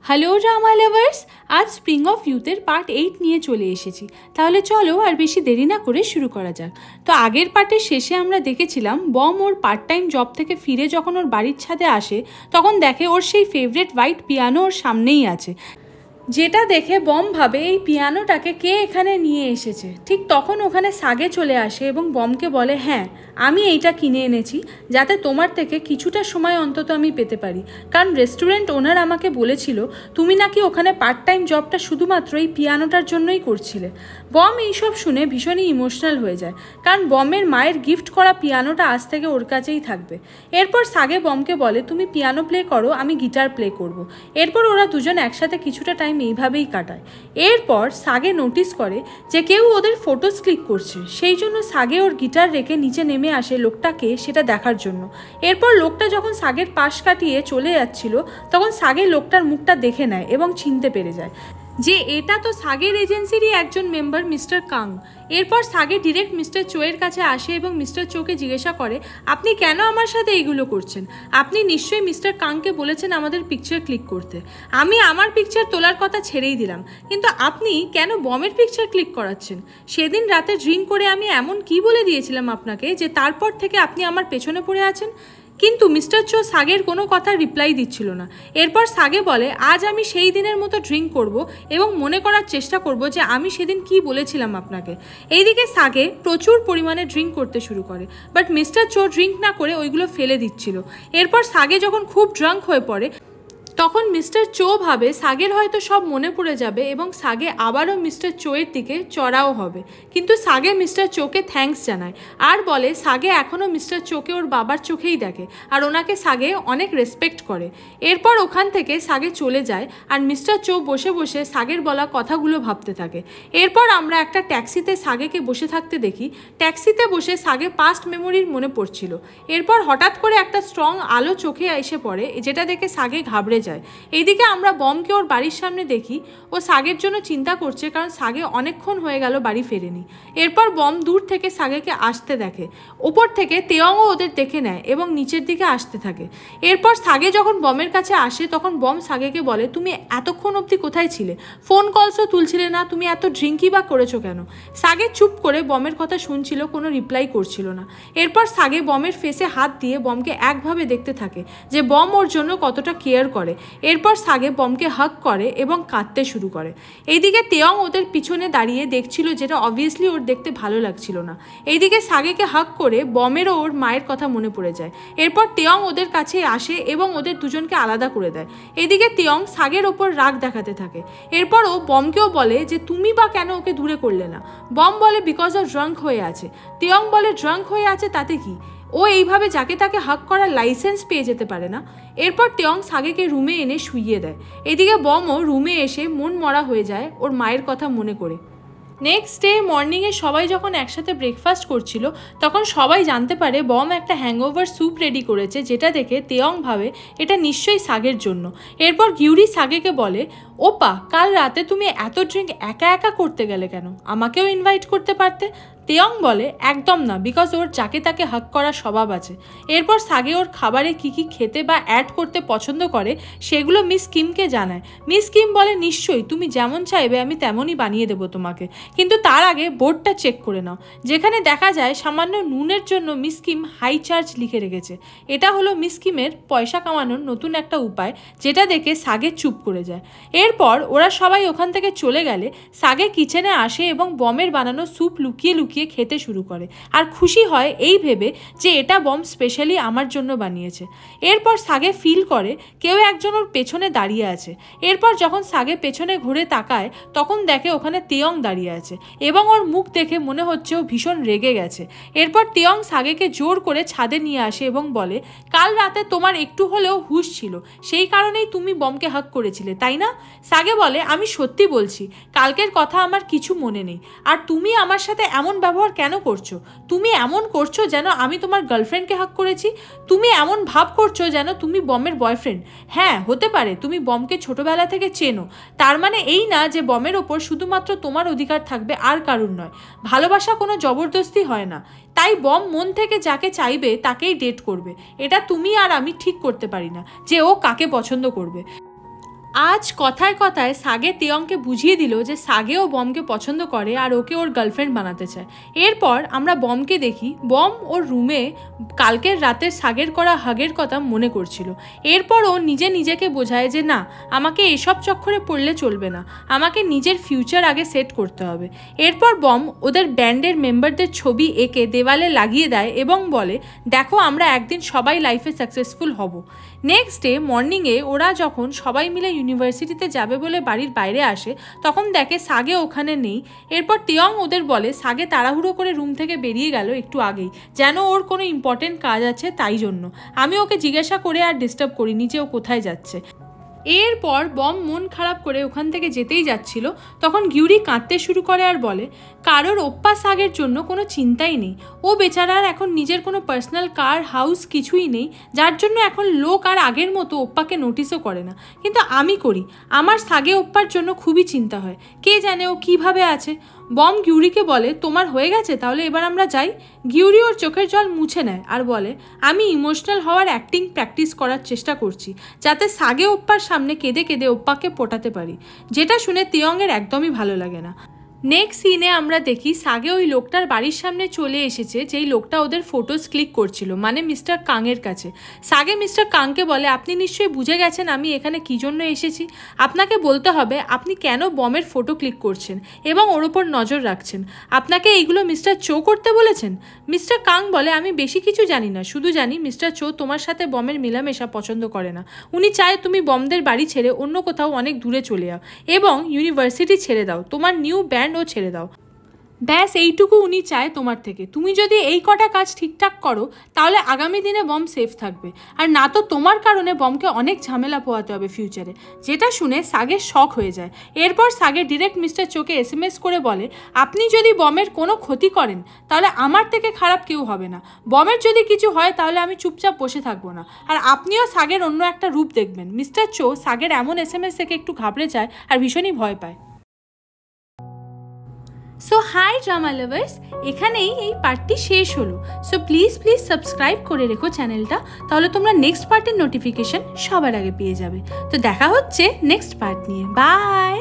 Hello drama lovers, আজ spring of ইউথের part 8 নিয়ে চলে এসেছি। তাহলে চলো আর বেশি দেরি না করে শুরু করা যাক। তো আগের পার্টের শেষে আমরা দেখেছিলাম বম ওর পার্ট টাইম জব থেকে ফিরে যখন ওর বাড়ির ছাদে আসে তখন দেখে ওর সেই ফেভারিট হোয়াইট পিয়ানো ওর সামনেই আছে, যেটা দেখে বম ভাবে এই পিয়ানোটাকে কে এখানে নিয়ে এসেছে। ঠিক তখন ওখানে সাগে চলে আসে এবং বমকে বলে, হ্যাঁ আমি এইটা কিনে এনেছি যাতে তোমার থেকে কিছুটা সময় অন্তত আমি পেতে পারি, কারণ রেস্টুরেন্ট ওনার আমাকে বলেছিল তুমি নাকি ওখানে পার্ট টাইম জবটা শুধুমাত্র এই পিয়ানোটার জন্যই করছিলে। বম এইসব শুনে ভীষণই ইমোশনাল হয়ে যায়, কারণ বমের মায়ের গিফট করা পিয়ানোটা আজ থেকে ওর কাছেই থাকবে। এরপর সাগে বমকে বলে তুমি পিয়ানো প্লে করো, আমি গিটার প্লে করব। এরপর ওরা দুজন একসাথে কিছুটা টাইম এইভাবেই কাটায়। এরপর সাগে নোটিস করে যে কেউ ওদের ফটোস ক্লিক করছে, সেই জন্য সাগে ওর গিটার রেখে নিচে নেমে আসে লোকটাকে সেটা দেখার জন্য। এরপর লোকটা যখন সাগের পাশ কাটিয়ে চলে যাচ্ছিল তখন সাগে লোকটার মুখটা দেখে নেয় এবং চিনতে পেরে যায় যে এটা তো সাগের এজেন্সিরই একজন মেম্বার মিস্টার কাং। এরপর সাগে ডিরেক্ট মিস্টার চোয়ের কাছে আসে এবং মিস্টার চোকে জিজ্ঞাসা করে, আপনি কেন আমার সাথে এইগুলো করছেন? আপনি নিশ্চয়ই মিস্টার কাংকে বলেছেন আমাদের পিকচার ক্লিক করতে। আমি আমার পিকচার তোলার কথা ছেড়েই দিলাম, কিন্তু আপনি কেন বমের পিকচার ক্লিক করাচ্ছেন? সেদিন রাতে ড্রিঙ্ক করে আমি এমন কি বলে দিয়েছিলাম আপনাকে যে তারপর থেকে আপনি আমার পেছনে পড়ে আছেন? কিন্তু মিস্টার চো সাগের কোনো কথা রিপ্লাই দিচ্ছিল না। এরপর সাগে বলে, আজ আমি সেই দিনের মতো ড্রিঙ্ক করব এবং মনে করার চেষ্টা করব যে আমি সেদিন কি বলেছিলাম আপনাকে। এইদিকে সাগে প্রচুর পরিমাণে ড্রিঙ্ক করতে শুরু করে, বাট মিস্টার চো ড্রিঙ্ক না করে ওইগুলো ফেলে দিচ্ছিল। এরপর সাগে যখন খুব ড্রাঙ্ক হয়ে পড়ে তখন মিস্টার চো ভাবে সাগের হয়তো সব মনে পড়ে যাবে এবং সাগে আবারও মিস্টার চোয়ের দিকে চড়াও হবে। কিন্তু সাগে মিস্টার চোকে থ্যাঙ্কস জানায় আর বলে সাগে এখনও মিস্টার চোকে ওর বাবার চোখেই দেখে আর ওনাকে সাগে অনেক রেসপেক্ট করে। এরপর ওখান থেকে সাগে চলে যায় আর মিস্টার চো বসে বসে সাগের বলা কথাগুলো ভাবতে থাকে। এরপর আমরা একটা ট্যাক্সিতে সাগেকে বসে থাকতে দেখি। ট্যাক্সিতে বসে সাগে পাস্ট মেমোরির মনে পড়ছিল। এরপর হঠাৎ করে একটা স্ট্রং আলো চোখে এসে পড়ে, যেটা দেখে সাগে ঘাবড়ে যায়। এইদিকে আমরা বমকে ওর বাড়ির সামনে দেখি। ও সাগের জন্য চিন্তা করছে, কারণ সাগে অনেকক্ষণ হয়ে গেল বাড়ি ফেরেনি। এরপর বম দূর থেকে সাগেকে আসতে দেখে। ওপর থেকে তেয়ংও ওদের দেখে নেয় এবং নিচের দিকে আসতে থাকে। এরপর সাগে যখন বমের কাছে আসে তখন বম সাগেকে বলে, তুমি এতক্ষণ অবধি কোথায় ছিলে? ফোন কলসও তুলছিলে না, তুমি এত ড্রিঙ্কই বা করেছো কেন? সাগে চুপ করে বমের কথা শুনছিল, কোনো রিপ্লাই করছিল না। এরপর সাগে বমের ফেসে হাত দিয়ে বমকে একভাবে দেখতে থাকে যে বম ওর জন্য কতটা কেয়ার করে। এরপর সাগে বমকে হাগ করে এবং কাঁদতে শুরু করে। এইদিকে তেয়ং ওদের পিছনে দাঁড়িয়ে দেখছিল, যেটা অবভিয়াসলি ওর দেখতে ভালো লাগছিল না। এইদিকে সাগেকে হাগ করে বমেরও ওর মায়ের কথা মনে পড়ে যায়। এরপর তেয়ং ওদের কাছে আসে এবং ওদের দুজনকে আলাদা করে দেয়। এদিকে তেয়ং সাগের ওপর রাগ দেখাতে থাকে। এরপর ও বমকেও বলে যে তুমি বা কেন ওকে দূরে করলে না? বম বলে বিকজ ও ড্রাঙ্ক হয়ে আছে। তেয়ং বলে ড্রাঙ্ক হয়ে আছে তাতে কি? ও এইভাবে যাকে তাকে হাক করার লাইসেন্স পেয়ে যেতে পারে না? এরপর তেয়ং সাগেকে রুমে এনে শুইয়ে দেয়। এদিকে বমও রুমে এসে মন মরা হয়ে যায় ওর মায়ের কথা মনে করে। নেক্সট ডে মর্নিংয়ে সবাই যখন একসাথে ব্রেকফাস্ট করছিল তখন সবাই জানতে পারে বম একটা হ্যাংওভার স্যুপ রেডি করেছে, যেটা দেখে তেয়ং ভাবে এটা নিশ্চয়ই সাগের জন্য। এরপর গিউরি সাগেকে বলে, ওপা কাল রাতে তুমি এত ড্রিঙ্ক একা একা করতে গেলে কেন? আমাকেও ইনভাইট করতে পারতে। তেয়ং বলে, একদম না, বিকজ ওর যাকে তাকে হাক করার স্বভাব আছে। এরপর সাগে ওর খাবারে কি কি খেতে বা অ্যাড করতে পছন্দ করে সেগুলো মিস কিমকে জানায়। মিস কিম বলে, নিশ্চয়ই, তুমি যেমন চাইবে আমি তেমনই বানিয়ে দেবো তোমাকে, কিন্তু তার আগে বোর্ডটা চেক করে নাও। যেখানে দেখা যায় সামান্য নুনের জন্য মিস কিম হাই চার্জ লিখে রেখেছে। এটা হলো মিস কিমের পয়সা কামানোর নতুন একটা উপায়, যেটা দেখে সাগে চুপ করে যায়। এরপর ওরা সবাই ওখান থেকে চলে গেলে সাগে কিচেনে আসে এবং বমের বানানো স্যুপ লুকিয়ে লুকিয়ে খেতে শুরু করে আর খুশি হয় এই ভেবে যে এটা বম স্পেশালি আমার জন্য বানিয়েছে। এরপর সাগে ফিল করে কেউ একজন ওর পেছনে দাঁড়িয়ে আছে। এরপর যখন সাগে পেছনে ঘুরে তাকায় তখন দেখে ওখানে তেয়ং দাঁড়িয়ে আছে এবং ওর মুখ দেখে মনে হচ্ছে ও ভীষণ রেগে গেছে। এরপর তেয়ং সাগেকে জোর করে ছাদে নিয়ে আসে এবং বলে, কাল রাতে তোমার একটু হলেও হুঁশ ছিল, সেই কারণেই তুমি বমকে হাক করেছিলে, তাই না? সাগে বলে, আমি সত্যি বলছি, কালকের কথা আমার কিছু মনে নেই। আর তুমি আমার সাথে এমন ব্যবহার কেন করছো? তুমি এমন করছো যেন আমি তোমার গার্লফ্রেন্ডকে হাক করেছি। তুমি এমন ভাব করছো যেন তুমি বমের বয়ফ্রেন্ড। হ্যাঁ হতে পারে তুমি বমকে ছোটবেলা থেকে চেনো, তার মানে এই না যে বমের ওপর শুধুমাত্র তোমার অধিকার থাকবে আর কারুর নয়। ভালোবাসা কোনো জবরদস্তি হয় না, তাই বম মন থেকে যাকে চাইবে তাকেই ডেট করবে। এটা তুমি আর আমি ঠিক করতে পারি না যে ও কাকে পছন্দ করবে। আজ কথায় কথায় সাগে তেয়ংকে বুঝিয়ে দিল যে সাগেও বমকে পছন্দ করে আর ওকে ওর গার্লফ্রেন্ড বানাতে চায়। এরপর আমরা বমকে দেখি বম ওর রুমে কালকের রাতের সাগের করা হাগের কথা মনে করছিল। এরপর ও নিজেকে বোঝায় যে না, আমাকে এসব চক্করে পড়লে চলবে না, আমাকে নিজের ফিউচার আগে সেট করতে হবে। এরপর বম ওদের ব্যান্ডের মেম্বারদের ছবি এঁকে দেওয়ালে লাগিয়ে দেয় এবং বলে, দেখো আমরা একদিন সবাই লাইফে সাকসেসফুল হব। নেক্সট ডে মর্নিংয়ে ওরা যখন সবাই মিলে ইউনিভার্সিটিতে যাবে বলে বাড়ির বাইরে আসে, তখন দেখে সাগে ওখানে নেই। এরপর তেয়ং ওদের বলে সাগে তাড়াহুড়ো করে রুম থেকে বেরিয়ে গেল একটু আগেই, যেন ওর কোনো ইম্পর্টেন্ট কাজ আছে তাই জন্য। আমি ওকে জিজ্ঞাসা করে আর ডিস্টার্ব করিনি যে ও কোথায় যাচ্ছে। এরপর বম মন খারাপ করে ওখান থেকে যেতেই যাচ্ছিল, তখন গিউরি কাঁদতে শুরু করে আর বলে, কারোর ওপ্পা সাগের জন্য কোনো চিন্তাই নেই, ও বেচারার এখন নিজের কোনো পার্সোনাল কার হাউস কিছুই নেই, যার জন্য এখন লোক আর আগের মতো ওপ্পাকে নোটিসও করে না। কিন্তু আমি করি, আমার সাগে ওপ্পার জন্য খুবই চিন্তা হয়, কে জানে ও কীভাবে আছে। বম গিউরিকে বলে, তোমার হয়ে গেছে, তাহলে এবার আমরা যাই। গিউরি ওর চোখের জল মুছে নেয় আর বলে, আমি ইমোশনাল হওয়ার অ্যাক্টিং প্র্যাকটিস করার চেষ্টা করছি, যাতে সাগে ওপ্পার সামনে কেঁদে কেঁদে ওপ্পাকে পটাতে পারি। যেটা শুনে তেয়ংয়ের একদমই ভালো লাগে না। নেক্সট সিনে আমরা দেখি সাগে ওই লোকটার বাড়ির সামনে চলে এসেছে, যেই লোকটা ওদের ফটোস ক্লিক করছিল, মানে মিস্টার কাংয়ের কাছে। সাগে মিস্টার কাংকে বলে, আপনি নিশ্চয়ই বুঝে গেছেন আমি এখানে কী জন্য এসেছি। আপনাকে বলতে হবে আপনি কেন বমের ফটো ক্লিক করছেন এবং ওর ওপর নজর রাখছেন। আপনাকে এইগুলো মিস্টার চো করতে বলেছেন। মিস্টার কাং বলে, আমি বেশি কিছু জানি না, শুধু জানি মিস্টার চো তোমার সাথে বমের মেলামেশা পছন্দ করে না। উনি চায় তুমি বমদের বাড়ি ছেড়ে অন্য কোথাও অনেক দূরে চলে যাও এবং ইউনিভার্সিটি ছেড়ে দাও, তোমার নিউ ব্যান্ড ও ছেড়ে দাও। ব্যাস এইটুকু উনি চায় তোমার থেকে। তুমি যদি এই কটা কাজ ঠিকঠাক করো তাহলে আগামী দিনে বম সেফ থাকবে, আর না তো তোমার কারণে বমকে অনেক ঝামেলা পোহাতে হবে ফিউচারে। যেটা শুনে সাগের শক হয়ে যায়। এরপর সাগে ডিরেক্ট মিস্টার চোকে SMS করে বলে, আপনি যদি বমের কোনো ক্ষতি করেন তাহলে আমার থেকে খারাপ কেউ হবে না। বমের যদি কিছু হয় তাহলে আমি চুপচাপ বসে থাকবো না, আর আপনিও সাগের অন্য একটা রূপ দেখবেন। মিস্টার চো সাগের এমন SMS থেকে একটু ঘাবড়ে যায় আর ভীষণই ভয় পায়। সো হাই ড্রামা লাভার্স, এখানেই এই পার্টটি শেষ হলো। সো প্লিজ সাবস্ক্রাইব করে রেখো চ্যানেলটা, তাহলে তোমরা নেক্সট পার্টের নোটিফিকেশন সবার আগে পেয়ে যাবে। তো দেখা হচ্ছে নেক্সট পার্ট নিয়ে। বাই।